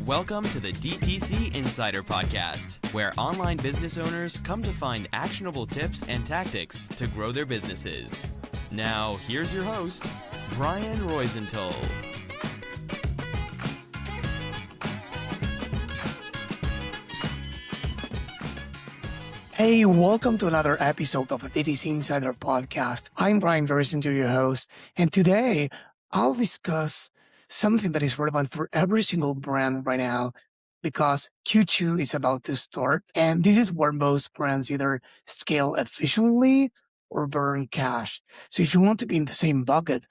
Welcome to the DTC Insider podcast, where online business owners come to find actionable tips and tactics to grow their businesses. Now, here's your host, Brian Roisentul. Hey, welcome to another episode of the DTC Insider podcast. I'm Brian Roisentul, your host, and today I'll discuss something that is relevant for every single brand right now because Q2 is about to start, and this is where most brands either scale efficiently or burn cash. So if you want to be in the same bucket,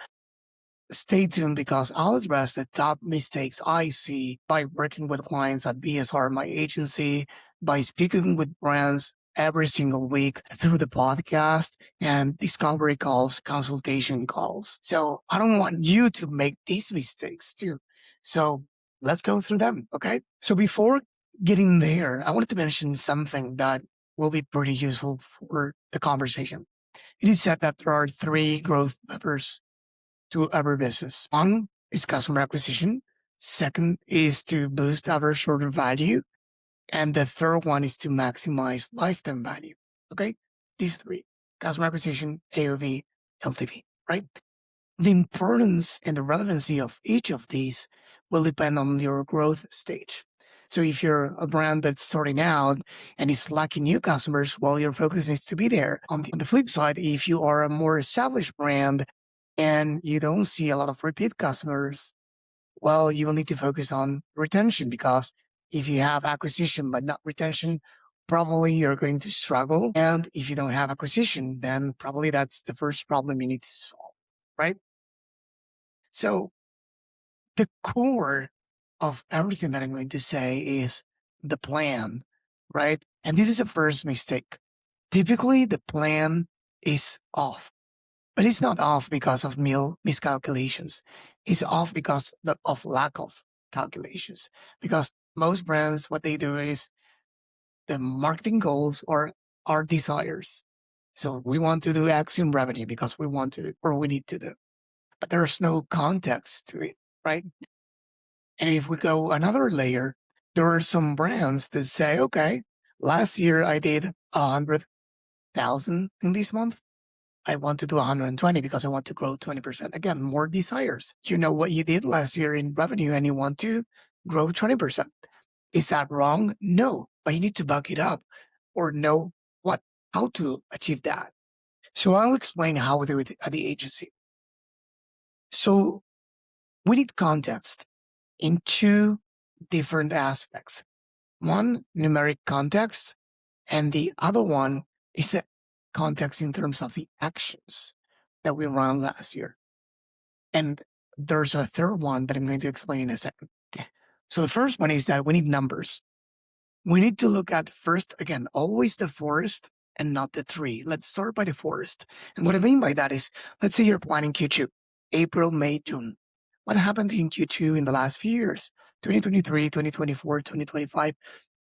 stay tuned because I'll address the top mistakes I see by working with clients at BSR, my agency, by speaking with brands every single week through the podcast and discovery calls, consultation calls. So I don't want you to make these mistakes too. So let's go through them. Okay. So before getting there, I wanted to mention something that will be pretty useful for the conversation. It is said that there are three growth levers to our business. One is customer acquisition. Second is to boost average order value. And the third one is to maximize lifetime value. Okay. These three: customer acquisition, AOV, LTV, right? The importance and the relevancy of each of these will depend on your growth stage. So if you're a brand that's starting out and is lacking new customers, well, your focus needs to be there. On the flip side, if you are a more established brand and you don't see a lot of repeat customers, well, you will need to focus on retention, because if you have acquisition but not retention, probably you're going to struggle. And if you don't have acquisition, then probably that's the first problem you need to solve, right? So the core of everything that I'm going to say is the plan, right? And this is the first mistake. Typically, the plan is off. But it's not off because of miscalculations. It's off because of lack of calculations. Because most brands, what they do is the marketing goals or our desires. So we want to do X in revenue because we want to, or we need to do. But there's no context to it, right? And if we go another layer, there are some brands that say, okay, last year I did 100,000 in this month. I want to do 120 because I want to grow 20%. Again, more desires. You know what you did last year in revenue and you want to grow 20%. Is that wrong? No, but you need to back it up or know how to achieve that. So I'll explain how we do it at the agency. So we need context in two different aspects. One, numeric context, and the other one is the context in terms of the actions that we ran last year. And there's a third one that I'm going to explain in a second. So the first one is that we need numbers. We need to look at first, again, always the forest and not the tree. Let's start by the forest. And what I mean by that is, let's say you're planning Q2, April, May, June. What happened in Q2 in the last few years? 2023, 2024, 2025.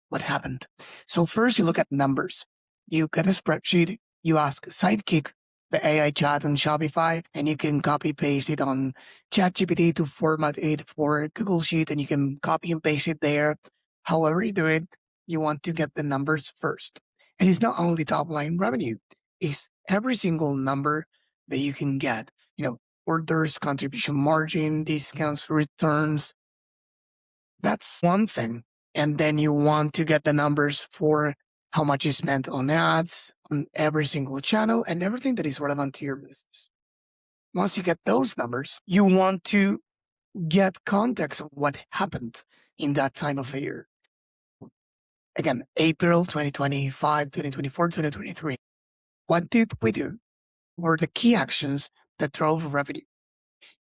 What happened? So first you look at numbers. You get a spreadsheet. You ask Sidekick, the AI chat on Shopify, and you can copy paste it on ChatGPT to format it for Google Sheet, and you can copy and paste it there. However you do it, you want to get the numbers first. And it's not only top line revenue, it's every single number that you can get. Orders, contribution margin, discounts, returns. That's one thing. And then you want to get the numbers for how much you spent on ads, on every single channel, and everything that is relevant to your business. Once you get those numbers, you want to get context of what happened in that time of the year. Again, April 2025, 2024, 2023. What did we do? What were the key actions that drove revenue?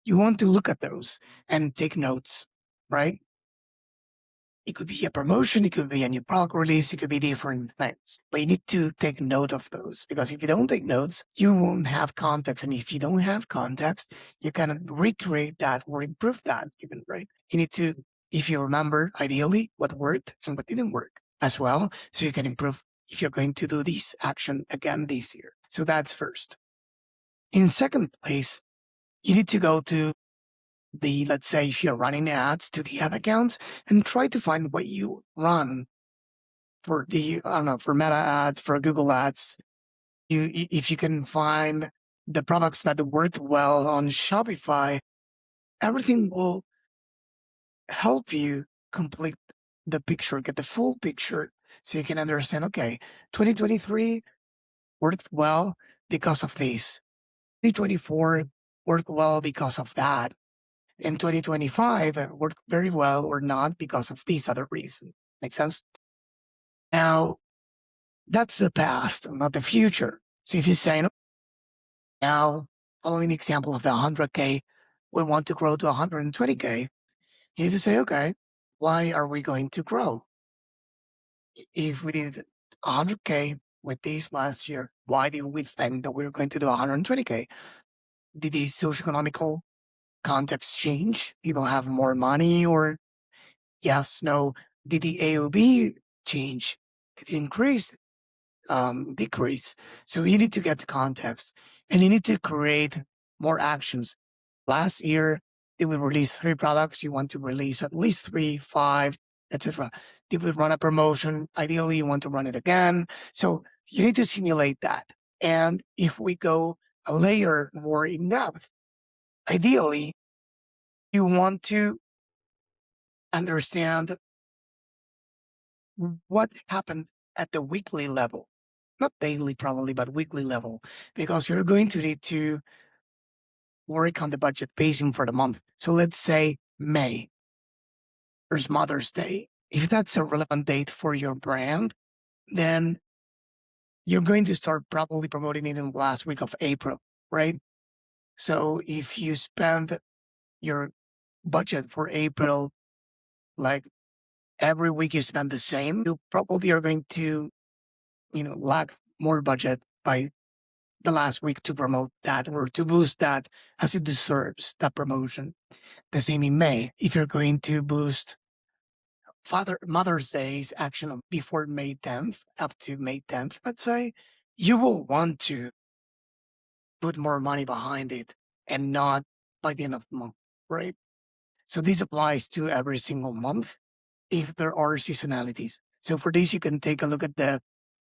You want to look at those and take notes, right? It could be a promotion, it could be a new product release, it could be different things. But you need to take note of those, because if you don't take notes, you won't have context. And if you don't have context, you cannot recreate that or improve that even, right? You need to, if you remember, ideally, what worked and what didn't work as well, so you can improve if you're going to do this action again this year. So that's first. In second place, you need to go to let's say if you're running ads to the ad accounts, and try to find what you run for for Meta ads, for Google ads. If you can find the products that worked well on Shopify, everything will help you complete the picture, get the full picture, so you can understand, okay, 2023 worked well because of this. 2024 worked well because of that. And 2025 worked very well or not because of this other reason. Make sense? Now, that's the past, not the future. So if you say, now, following the example of the 100K, we want to grow to 120K, you need to say, okay, why are we going to grow? If we did 100K with this last year, why do we think that we're going to do 120K? Did the socioeconomical context change? People have more money, or yes, no? Did the AOB change? Did it increase, decrease? So you need to get the context, and you need to create more actions. Last year, did we release 3 products? You want to release at least 3, 5, etc. Did we run a promotion? Ideally, you want to run it again. So you need to simulate that. And if we go a layer more in depth, ideally, you want to understand what happened at the weekly level, not daily probably, but weekly level, because you're going to need to work on the budget pacing for the month. So let's say May, there's Mother's Day. If that's a relevant date for your brand, then you're going to start probably promoting it in the last week of April, right? So if you spend your budget for April, like every week you spend the same, you probably are going to, lack more budget by the last week to promote that or to boost that as it deserves, that promotion. The same in May. If you're going to boost Mother's Day's action before May 10th, up to May 10th, let's say, you will want to put more money behind it and not by the end of the month, right? So this applies to every single month if there are seasonalities. So for this, you can take a look at the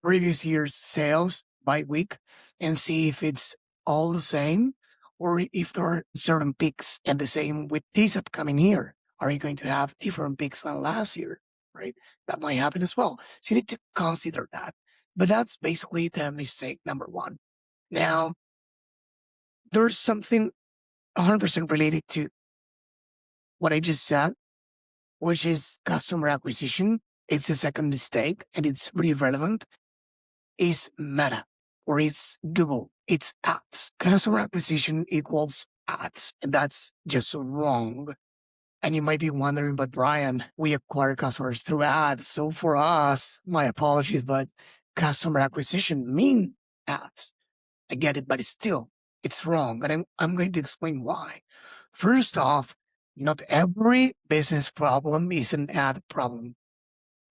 previous year's sales by week and see if it's all the same or if there are certain peaks. And the same with this upcoming year. Are you going to have different peaks than last year, right? That might happen as well. So you need to consider that. But that's basically the mistake number 1. Now, there's something 100% related to what I just said, which is customer acquisition. It's the second mistake, and it's really relevant, is Meta, or it's Google. It's ads. Customer acquisition equals ads, and that's just wrong. And you might be wondering, but Brian, we acquire customers through ads. So for us, my apologies, but customer acquisition mean ads. I get it, but still, it's wrong. And I'm going to explain why. First off, not every business problem is an ad problem.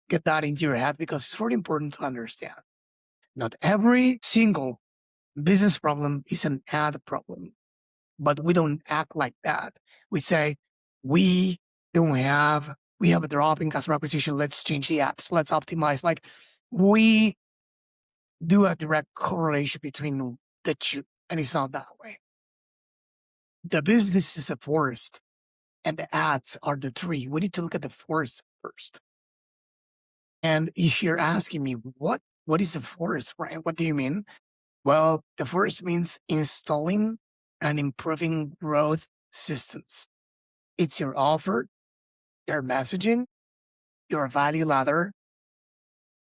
Get that into your head because it's really important to understand. Not every single business problem is an ad problem, but we don't act like that. We say, we have a drop in customer acquisition. Let's change the ads. Let's optimize. Like we do a direct correlation between the two, and it's not that way. The business is a forest and the ads are the tree. We need to look at the forest first. And if you're asking me, what is the forest, Brian? What do you mean? Well, the forest means installing and improving growth systems. It's your offer, your messaging, your value ladder,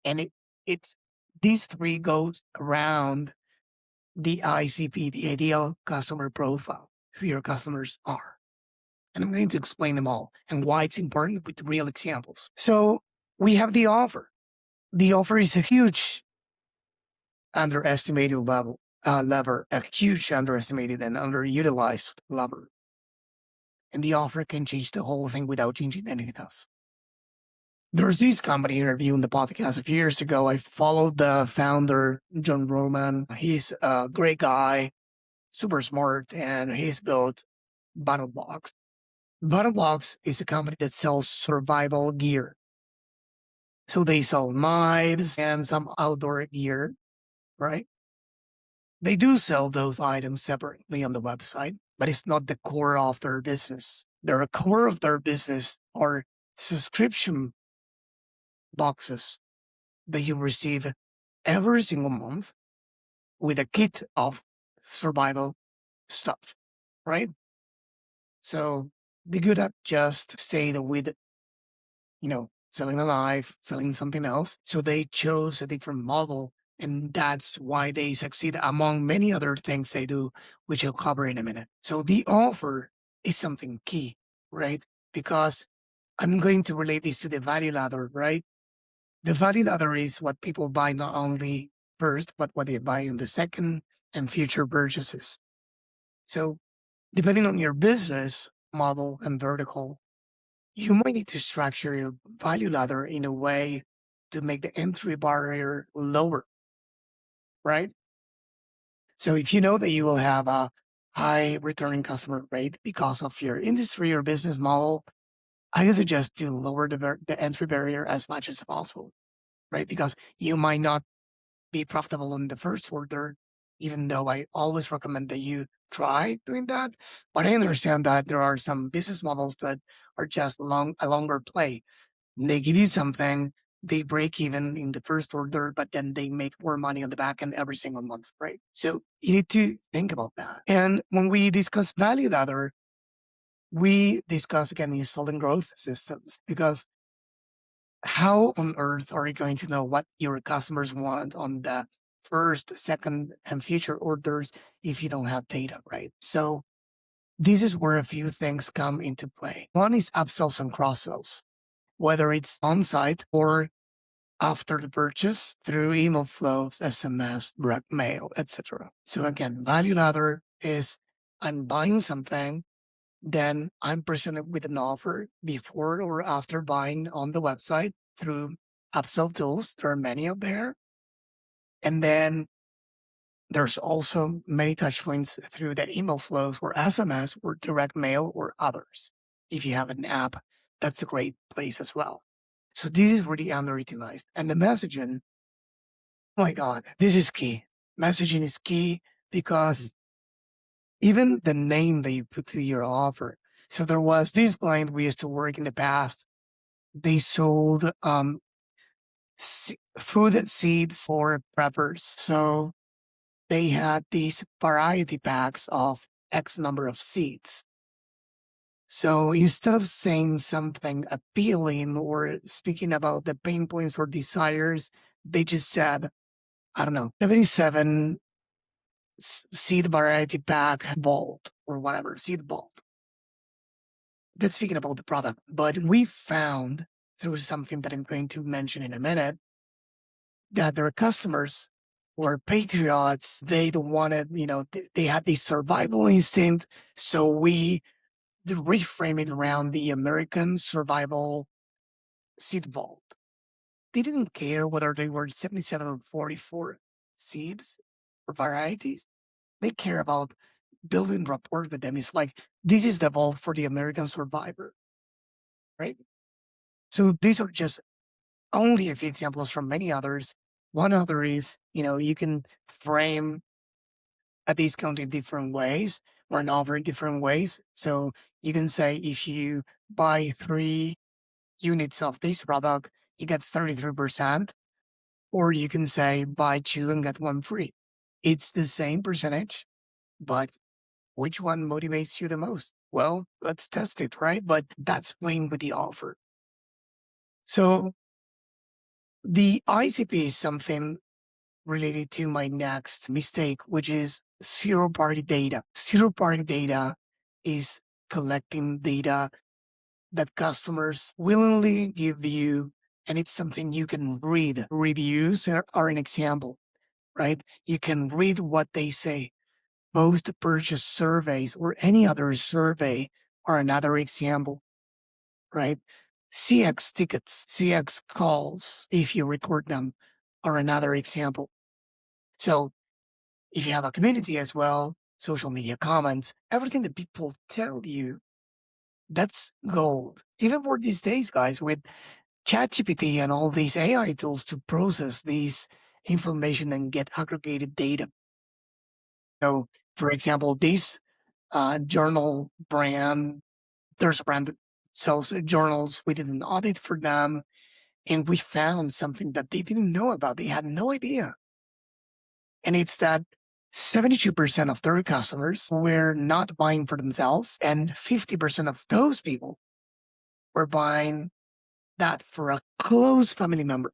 and it's these 3 goes around the ICP, the ideal customer profile, who your customers are. And I'm going to explain them all and why it's important with real examples. So we have the offer. The offer is a huge underestimated lever, a huge underestimated and underutilized lever. And the offer can change the whole thing without changing anything else. There's this company interview in the podcast a few years ago. I followed the founder, John Roman. He's a great guy, super smart, and he's built BattleBox. Bottom Box is a company that sells survival gear. So they sell knives and some outdoor gear, right? They do sell those items separately on the website, but it's not the core of their business. Their core of their business are subscription boxes that you receive every single month with a kit of survival stuff, right? So they could have just stayed with, selling a knife, selling something else. So they chose a different model. And that's why they succeed among many other things they do, which I'll cover in a minute. So the offer is something key, right? Because I'm going to relate this to the value ladder, right? The value ladder is what people buy not only first, but what they buy in the second and future purchases. So depending on your business model and vertical, you might need to structure your value ladder in a way to make the entry barrier lower, right? So if you know that you will have a high returning customer rate because of your industry or business model, I suggest to lower the entry barrier as much as possible, right? Because you might not be profitable in the first order, even though I always recommend that you try doing that. But I understand that there are some business models that are just a longer play. They give you something, they break even in the first order, but then they make more money on the back end every single month, right? So you need to think about that. And when we discuss value ladder, we discuss again installing growth systems, because how on earth are you going to know what your customers want on the first, second, and future orders if you don't have data, right? So this is where a few things come into play. One is upsells and cross sells, whether it's on site or after the purchase through email flows, SMS, direct mail, etc. So again, value ladder is I'm buying something, then I'm presented with an offer before or after buying on the website through upsell tools. There are many out there. And then there's also many touch points through the email flows or SMS or direct mail or others. If you have an app, that's a great place as well. So this is really underutilized. And the messaging, oh my God, this is key. Messaging is key because even the name that you put to your offer. So there was this client we used to work in the past. They sold food seeds for preppers. So they had these variety packs of X number of seeds. So instead of saying something appealing or speaking about the pain points or desires, they just said, I don't know, 77 seed variety pack vault or whatever, seed vault. That's speaking about the product. But we found through something that I'm going to mention in a minute that their customers were patriots. They wanted, they had this survival instinct. So we reframe it around the American survival seed vault. They didn't care whether they were 77 or 44 seeds or varieties. They care about building rapport with them. It's like, this is the vault for the American survivor, right? So these are just only a few examples from many others. One other is, you can frame a discount in different ways or an offer in different ways. So you can say if you buy 3 units of this product, you get 33%, or you can say buy 2 and get 1 free. It's the same percentage, but which one motivates you the most? Well, let's test it, right? But that's playing with the offer. So the ICP is something related to my next mistake, which is zero party data. Zero party data is collecting data that customers willingly give you, and it's something you can read. Reviews are an example, right? You can read what they say. Post purchase surveys or any other survey are another example, right? CX tickets, CX calls, if you record them, are another example. So if you have a community as well, social media comments, everything that people tell you That's gold. Even for these days, guys, with ChatGPT and all these AI tools to process these information and get aggregated data. So, for example, this journal brand, there's a brand that sells journals. We did an audit for them and we found something that they didn't know about. They had no idea. And it's that 72% of their customers were not buying for themselves, and 50% of those people were buying that for a close family member.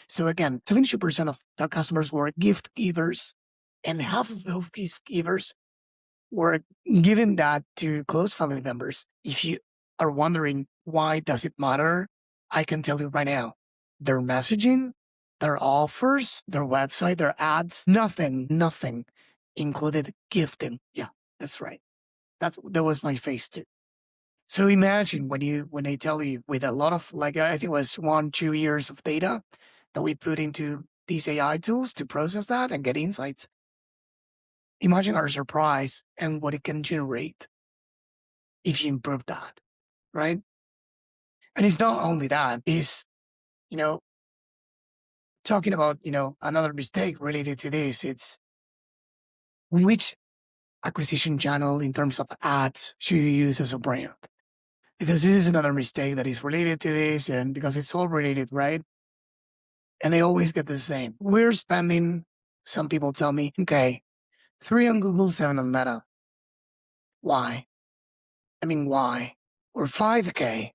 So again, 72% of their customers were gift givers, and half of those gift givers were giving that to close family members. If you are wondering why does it matter, I can tell you right now. Their messaging, their offers, their website, their ads, nothing included gifting. Yeah, that's right. That was my face too. So imagine when they tell you with a lot of, like, I think it was 1-2 years of data that we put into these AI tools to process that and get insights. Imagine our surprise and what it can generate if you improve that, right? And it's not only that, it's, you know, talking about, another mistake related to this, it's which acquisition channel in terms of ads should you use as a brand? Because this is another mistake that is related to this, and because it's all related, right? And they always get the same. We're spending, some people tell me, okay, 3 on Google, 7 on Meta. Why? I mean, why? Or 5K,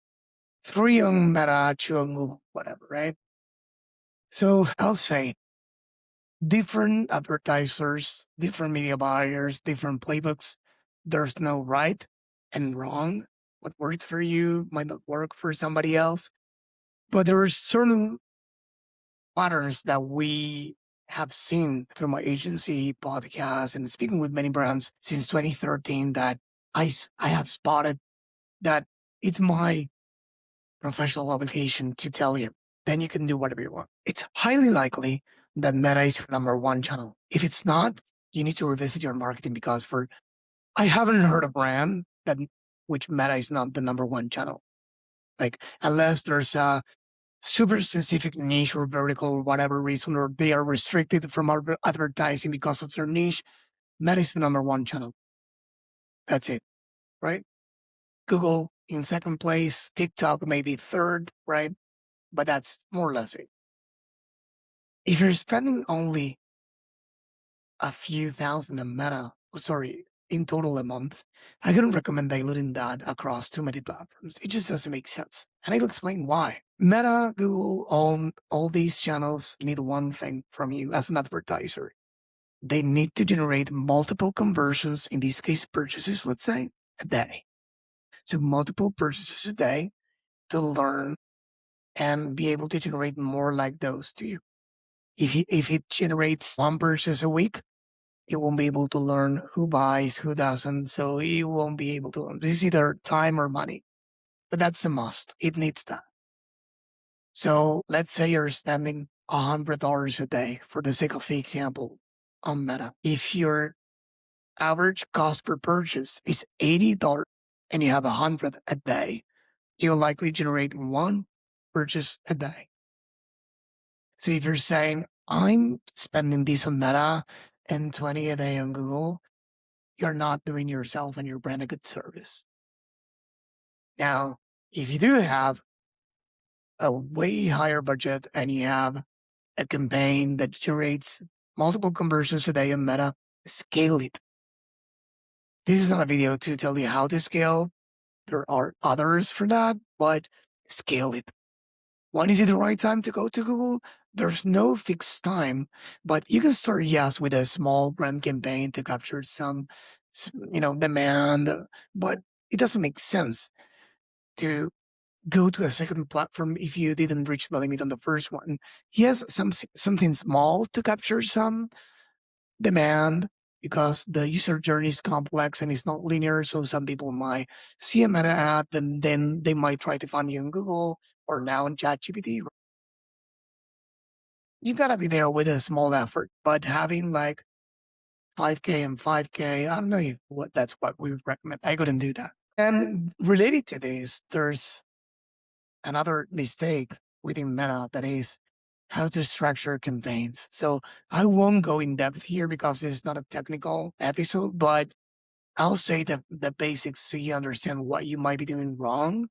3 on Meta, 2 on Google, whatever, right? So I'll say different advertisers, different media buyers, different playbooks. There's no right and wrong. What works for you might not work for somebody else. But there are certain patterns that we have seen through my agency podcast and speaking with many brands since 2013 that I have spotted that it's my professional obligation to tell you. Then you can do whatever you want. It's highly likely that Meta is your number one channel. If it's not, you need to revisit your marketing because I haven't heard a brand that which Meta is not the number one channel. Like unless there's a super specific niche or vertical or whatever reason, or they are restricted from advertising because of their niche, Meta is the number one channel. That's it, right? Google in second place, TikTok maybe third, right? But that's more or less it. If you're spending only a few thousand in in total a month, I couldn't recommend diluting that across too many platforms. It just doesn't make sense. And I'll explain why. Meta, Google, all these channels need one thing from you as an advertiser. They need to generate multiple conversions, in this case, purchases, let's say, a day. So multiple purchases a day to learn and be able to generate more like those to you. If it generates one purchase a week, it won't be able to learn who buys, who doesn't. So it won't be able to learn. This is either time or money, but that's a must. It needs that. So let's say you're spending $100 a day for the sake of the example on Meta. If your average cost per purchase is $80 and you have 100 a day, you'll likely generate one purchase a day. So if you're saying, I'm spending this on Meta and 20 a day on Google, you're not doing yourself and your brand a good service. Now, if you do have a way higher budget and you have a campaign that generates multiple conversions a day on Meta, scale it. This is not a video to tell you how to scale. There are others for that, but scale it. When is it the right time to go to Google? There's no fixed time, but you can start, yes, with a small brand campaign to capture some, demand, but it doesn't make sense to go to a second platform if you didn't reach the limit on the first one. Yes, something small to capture some demand because the user journey is complex and it's not linear. So some people might see a Meta ad and then they might try to find you on Google or now in ChatGPT. You gotta be there with a small effort, but having like 5K and 5K, I don't know what that's what we would recommend. I couldn't do that. And related to this, there's another mistake within Meta that is how to structure campaigns. So I won't go in depth here because it's not a technical episode, but I'll say the basics so you understand what you might be doing wrong.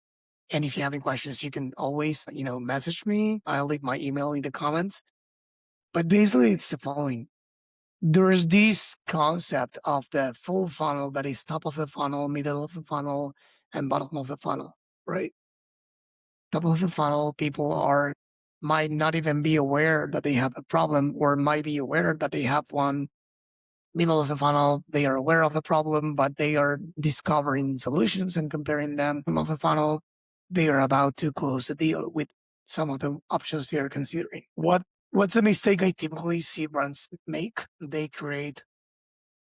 And if you have any questions, you can always, message me. I'll leave my email in the comments. But basically, it's the following. There's this concept of the full funnel that is top of the funnel, middle of the funnel, and bottom of the funnel, right? Top of the funnel, people might not even be aware that they have a problem or might be aware that they have one. Middle of the funnel, they are aware of the problem, but they are discovering solutions and comparing them. Bottom of the funnel, they are about to close the deal with some of the options they are considering. What's the mistake I typically see brands make? They create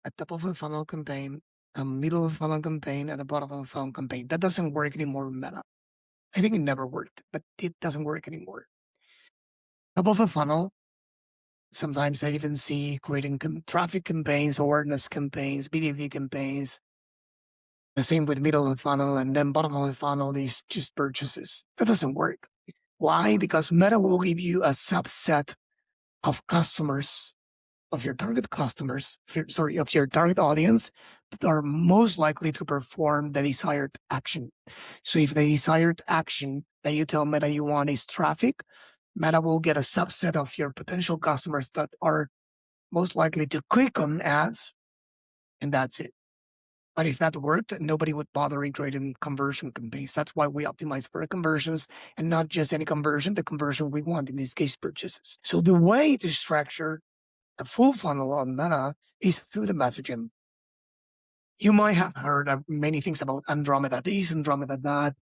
a top of the funnel campaign, a middle of the funnel campaign, and a bottom of the funnel campaign. That doesn't work anymore in Meta. I think it never worked, but it doesn't work anymore. Top of the funnel, sometimes I even see creating traffic campaigns, awareness campaigns, BDV campaigns. The same with middle of the funnel, and then bottom of the funnel is just purchases. That doesn't work. Why? Because Meta will give you a subset of customers, of your target customers, of your target audience that are most likely to perform the desired action. So if the desired action that you tell Meta you want is traffic, Meta will get a subset of your potential customers that are most likely to click on ads, and that's it. But if that worked, nobody would bother in creating conversion campaigns. That's why we optimize for conversions and not just any conversion, the conversion we want, in this case, purchases. So the way to structure a full funnel on Meta is through the messaging. You might have heard of many things about Andromeda this, Andromeda that.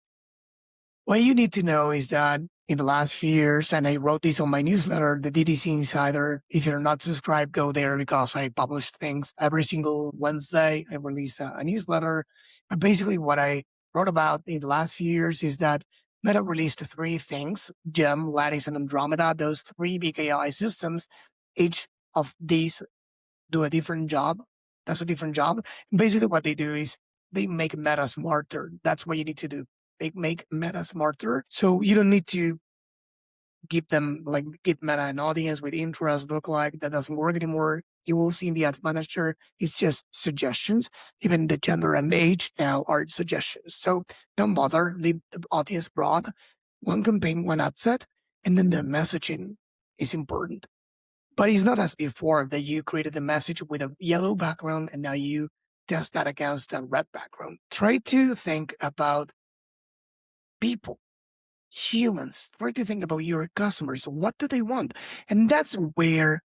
What you need to know is that in the last few years, and I wrote this on my newsletter, the DTC Insider. If you're not subscribed, go there because I publish things every single Wednesday. I release a newsletter. But basically, what I wrote about in the last few years is that Meta released three things: Gem, Lattice, and Andromeda. Those three big AI systems, each of these do a different job. That's a different job. Basically, what they do is they make Meta smarter. That's what you need to do. They make Meta smarter. So you don't need to give Meta an audience with interest look like. That doesn't work anymore. You will see in the ads manager, it's just suggestions. Even the gender and age now are suggestions. So don't bother. Leave the audience broad. One campaign, one ad set, and then the messaging is important. But it's not as before that you created a message with a yellow background and now you test that against a red background. Try to think about people, humans. Try to think about your customers. What do they want? And that's where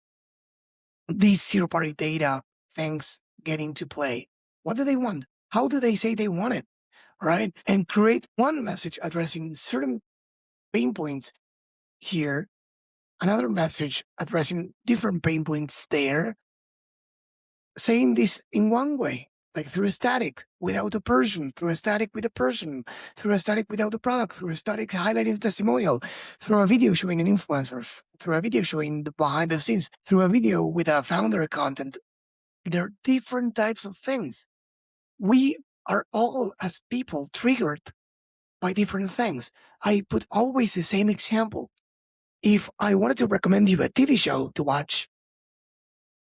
these zero-party data things get into play. What do they want? How do they say they want it? Right? And create one message addressing certain pain points here, another message addressing different pain points there, saying this in one way, like through a static without a person, through a static with a person, through a static without a product, through a static highlighting testimonial, through a video showing an influencer, through a video showing the behind the scenes, through a video with a founder content. There are different types of things. We are all, as people, triggered by different things. I put always the same example. If I wanted to recommend you a TV show to watch,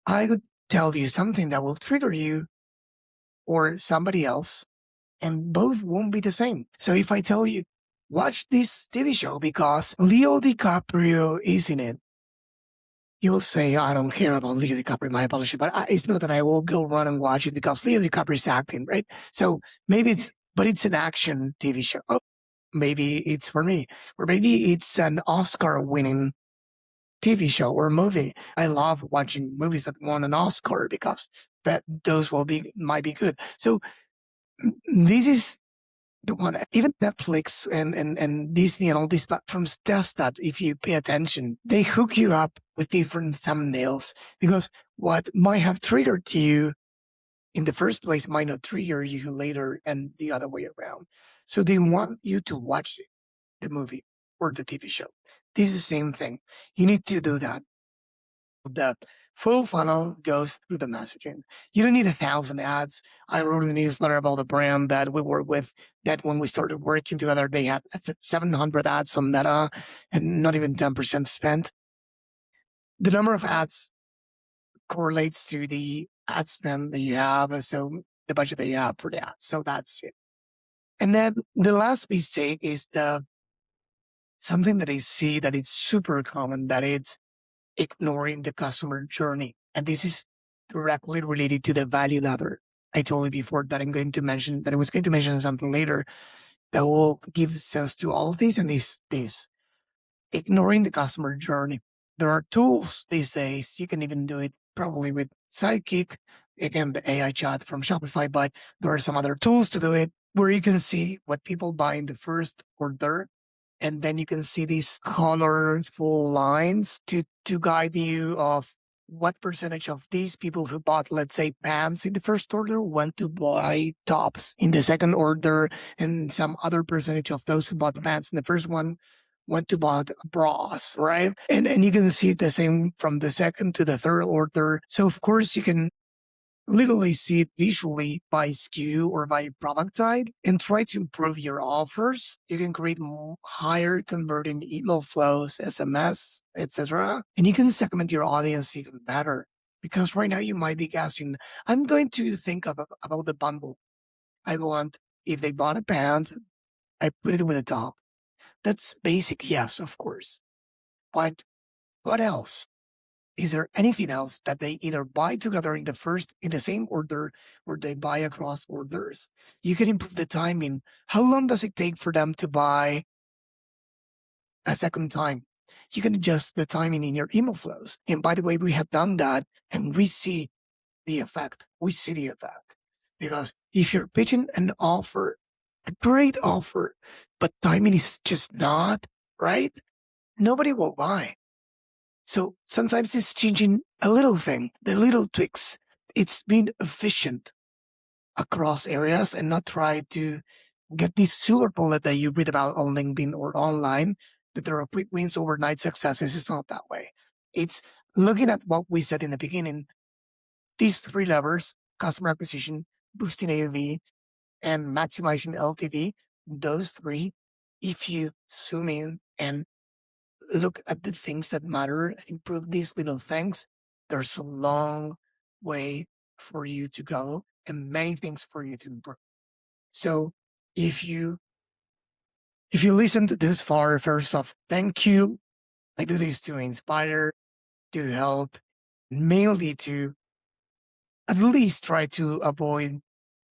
I would tell you something that will trigger you or somebody else, and both won't be the same. So if I tell you, watch this TV show because Leo DiCaprio is in it, you will say, I don't care about Leo DiCaprio, my apologies, but it's not that I will go run and watch it because Leo DiCaprio is acting, right? So maybe it's an action TV show. Oh, maybe it's for me, or maybe it's an Oscar winning TV show or movie. I love watching movies that won an Oscar because those might be good. So this is the one. Even Netflix and Disney and all these platforms test that. If you pay attention, they hook you up with different thumbnails because what might have triggered you in the first place might not trigger you later, and the other way around. So they want you to watch the movie or the TV show. This is the same thing. You need to do that. The full funnel goes through the messaging. You don't need 1,000 ads. I wrote a newsletter about the brand that we work with, that when we started working together, they had 700 ads on Meta and not even 10% spent. The number of ads correlates to the ad spend that you have, so the budget that you have for the ads. So that's it. And then the last mistake is something that I see that it's super common, that it's ignoring the customer journey. And this is directly related to the value ladder. I told you before that I was going to mention something later that will give sense to all of these, and this ignoring the customer journey. There are tools these days. You can even do it probably with Sidekick, again, the AI chat from Shopify, but there are some other tools to do it where you can see what people buy in the first order. And then you can see these colorful lines to guide you of what percentage of these people who bought, let's say, pants in the first order went to buy tops in the second order, and some other percentage of those who bought pants in the first one went to buy bras, right? And you can see the same from the second to the third order. So of course you can literally see it visually by SKU or by product type and try to improve your offers. You can create higher converting email flows, SMS, etc. And you can segment your audience even better, because right now you might be guessing, I'm going to think about the bundle. I want, if they bought a pant, I put it with a top. That's basic, yes, of course. But what else? Is there anything else that they either buy together in the same order, or they buy across orders? You can improve the timing. How long does it take for them to buy a second time? You can adjust the timing in your email flows. And by the way, we have done that and we see the effect. Because if you're pitching an offer, a great offer, but timing is just not right, nobody will buy. So sometimes it's changing a little thing, the little tweaks. It's being efficient across areas and not try to get this silver bullet that you read about on LinkedIn or online, that there are quick wins, overnight successes. It's not that way. It's looking at what we said in the beginning. These three levers: customer acquisition, boosting AOV, and maximizing LTV. Those three, if you zoom in and look at the things that matter and improve these little things, there's a long way for you to go and many things for you to improve. So if you listened this far, first off, thank you. I do this to inspire, to help, mainly to at least try to avoid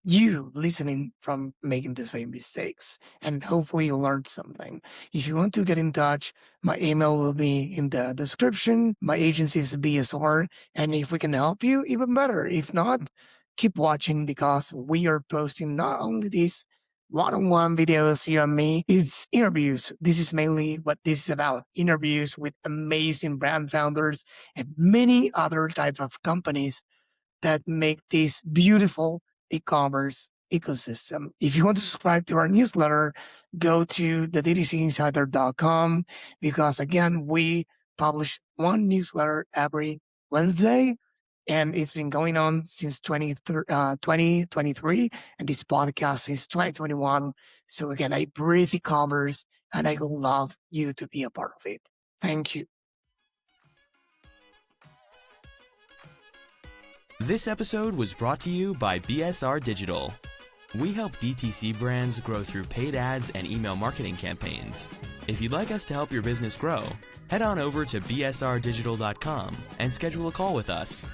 you listening from making the same mistakes, and hopefully you learned something. If you want to get in touch, my email will be in the description. My agency is BSR, and if we can help you, even better. If not, keep watching, because we are posting not only these one-on-one videos, you and me, it's interviews. This is mainly what this is about: interviews with amazing brand founders and many other types of companies that make this beautiful e-commerce ecosystem. If you want to subscribe to our newsletter, go to the DTCinsider.com, because again, we publish one newsletter every Wednesday, and it's been going on since 2023, and this podcast is 2021. So again, I breathe e-commerce, and I would love you to be a part of it. Thank you. This episode was brought to you by BSR Digital. We help DTC brands grow through paid ads and email marketing campaigns. If you'd like us to help your business grow, head on over to bsrdigital.com and schedule a call with us.